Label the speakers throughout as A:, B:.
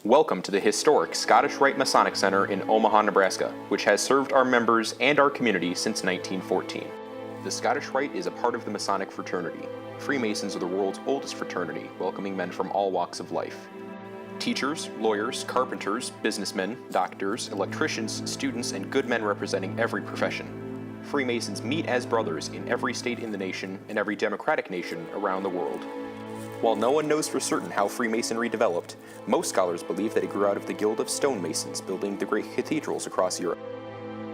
A: Welcome to the historic Scottish Rite Masonic Center in Omaha, Nebraska, which has served our members and our community since 1914. The Scottish Rite is a part of the Masonic fraternity. Freemasons are the world's oldest fraternity, welcoming men from all walks of life. Teachers, lawyers, carpenters, businessmen, doctors, electricians, students, and good men representing every profession. Freemasons meet as brothers in every state in the nation and every democratic nation around the world. While no one knows for certain how Freemasonry developed, most scholars believe that it grew out of the Guild of Stonemasons building the great cathedrals across Europe.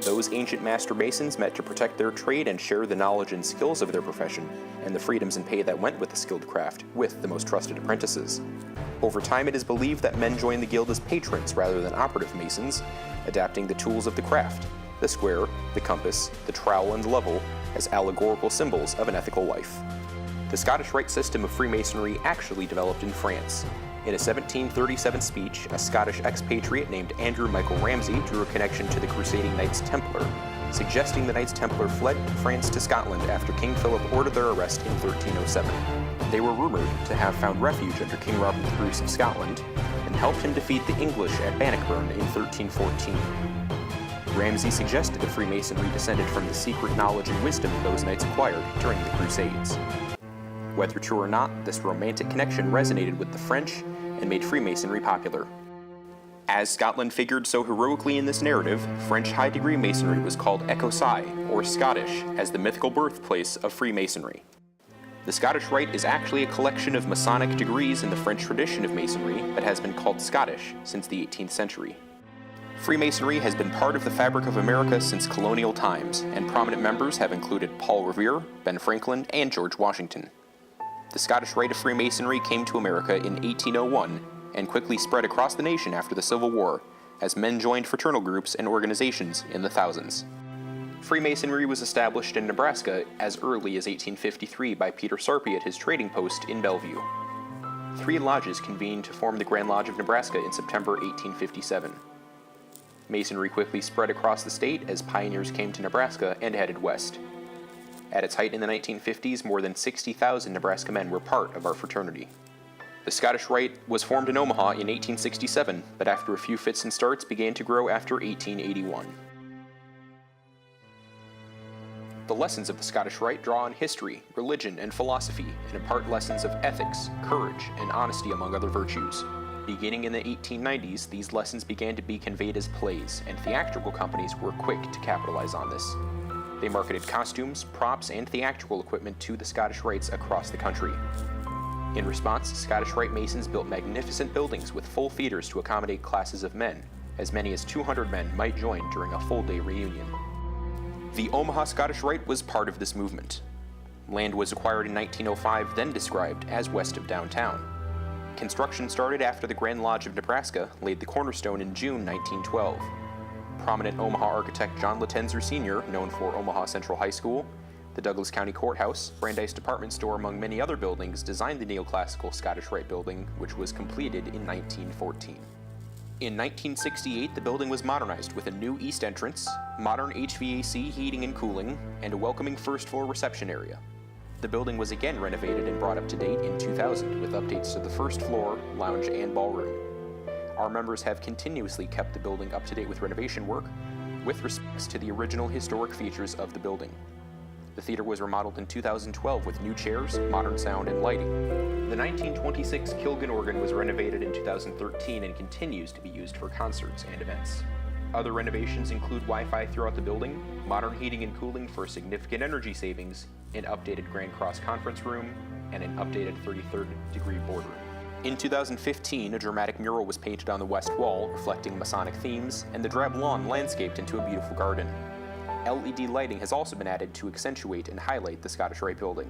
A: Those ancient master masons met to protect their trade and share the knowledge and skills of their profession, and the freedoms and pay that went with the skilled craft, with the most trusted apprentices. Over time, it is believed that men joined the guild as patrons rather than operative masons, adapting the tools of the craft, the square, the compass, the trowel, and the level, as allegorical symbols of an ethical life. The Scottish Rite system of Freemasonry actually developed in France. In a 1737 speech, a Scottish expatriate named Andrew Michael Ramsay drew a connection to the crusading Knights Templar, suggesting the Knights Templar fled France to Scotland after King Philip ordered their arrest in 1307. They were rumored to have found refuge under King Robert the Bruce of Scotland and helped him defeat the English at Bannockburn in 1314. Ramsay suggested that Freemasonry descended from the secret knowledge and wisdom those knights acquired during the Crusades. Whether true or not, this romantic connection resonated with the French and made Freemasonry popular. As Scotland figured so heroically in this narrative, French high-degree masonry was called Écossais, or Scottish, as the mythical birthplace of Freemasonry. The Scottish Rite is actually a collection of Masonic degrees in the French tradition of masonry that has been called Scottish since the 18th century. Freemasonry has been part of the fabric of America since colonial times, and prominent members have included Paul Revere, Ben Franklin, and George Washington. The Scottish Rite of Freemasonry came to America in 1801 and quickly spread across the nation after the Civil War, as men joined fraternal groups and organizations in the thousands. Freemasonry was established in Nebraska as early as 1853 by Peter Sarpy at his trading post in Bellevue. 3 lodges convened to form the Grand Lodge of Nebraska in September 1857. Masonry quickly spread across the state as pioneers came to Nebraska and headed west. At its height in the 1950s, more than 60,000 Nebraska men were part of our fraternity. The Scottish Rite was formed in Omaha in 1867, but after a few fits and starts began to grow after 1881. The lessons of the Scottish Rite draw on history, religion, and philosophy, and impart lessons of ethics, courage, and honesty among other virtues. Beginning in the 1890s, these lessons began to be conveyed as plays, and theatrical companies were quick to capitalize on this. They marketed costumes, props, and theatrical equipment to the Scottish Rites across the country. In response, Scottish Rite Masons built magnificent buildings with full theaters to accommodate classes of men. As many as 200 men might join during a full-day reunion. The Omaha Scottish Rite was part of this movement. Land was acquired in 1905, then described as west of downtown. Construction started after the Grand Lodge of Nebraska laid the cornerstone in June 1912. Prominent Omaha architect John Latenzer Sr., known for Omaha Central High School, the Douglas County Courthouse, Brandeis Department Store, among many other buildings, designed the neoclassical Scottish Rite building, which was completed in 1914. In 1968, the building was modernized with a new east entrance, modern HVAC heating and cooling, and a welcoming first-floor reception area. The building was again renovated and brought up to date in 2000 with updates to the first floor, lounge, and ballroom. Our members have continuously kept the building up to date with renovation work, with respects to the original historic features of the building. The theater was remodeled in 2012 with new chairs, modern sound, and lighting. The 1926 Kilgan organ was renovated in 2013 and continues to be used for concerts and events. Other renovations include Wi-Fi throughout the building, modern heating and cooling for significant energy savings, an updated Grand Cross conference room, and an updated 33rd degree boardroom. In 2015, a dramatic mural was painted on the west wall, reflecting Masonic themes, and the drab lawn landscaped into a beautiful garden. LED lighting has also been added to accentuate and highlight the Scottish Rite building.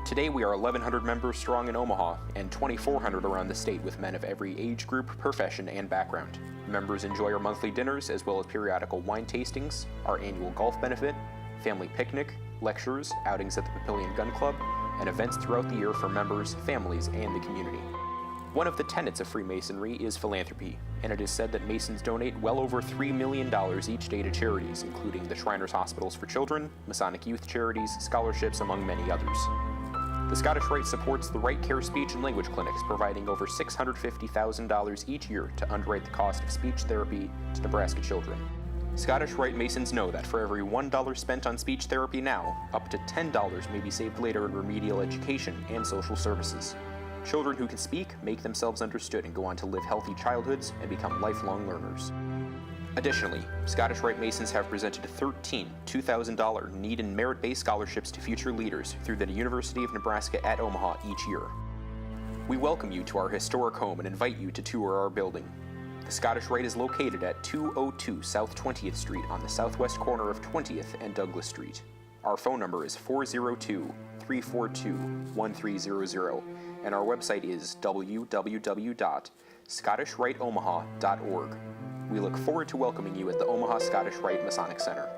A: Today we are 1,100 members strong in Omaha, and 2,400 around the state with men of every age group, profession, and background. Members enjoy our monthly dinners, as well as periodical wine tastings, our annual golf benefit, family picnic, lectures, outings at the Papillion Gun Club, and events throughout the year for members, families, and the community. One of the tenets of Freemasonry is philanthropy, and it is said that Masons donate well over $3 million each day to charities, including the Shriners Hospitals for Children, Masonic Youth Charities, scholarships, among many others. The Scottish Rite supports the Rite Care Speech and Language Clinics, providing over $650,000 each year to underwrite the cost of speech therapy to Nebraska children. Scottish Rite Masons know that for every $1 spent on speech therapy now, up to $10 may be saved later in remedial education and social services. Children who can speak, make themselves understood, and go on to live healthy childhoods and become lifelong learners. Additionally, Scottish Rite Masons have presented 13 $2,000 need and merit-based scholarships to future leaders through the University of Nebraska at Omaha each year. We welcome you to our historic home and invite you to tour our building. The Scottish Rite is located at 202 South 20th Street on the southwest corner of 20th and Douglas Street. Our phone number is 402-342-1300, and our website is www.scottishritoomaha.org. We look forward to welcoming you at the Omaha Scottish Rite Masonic Center.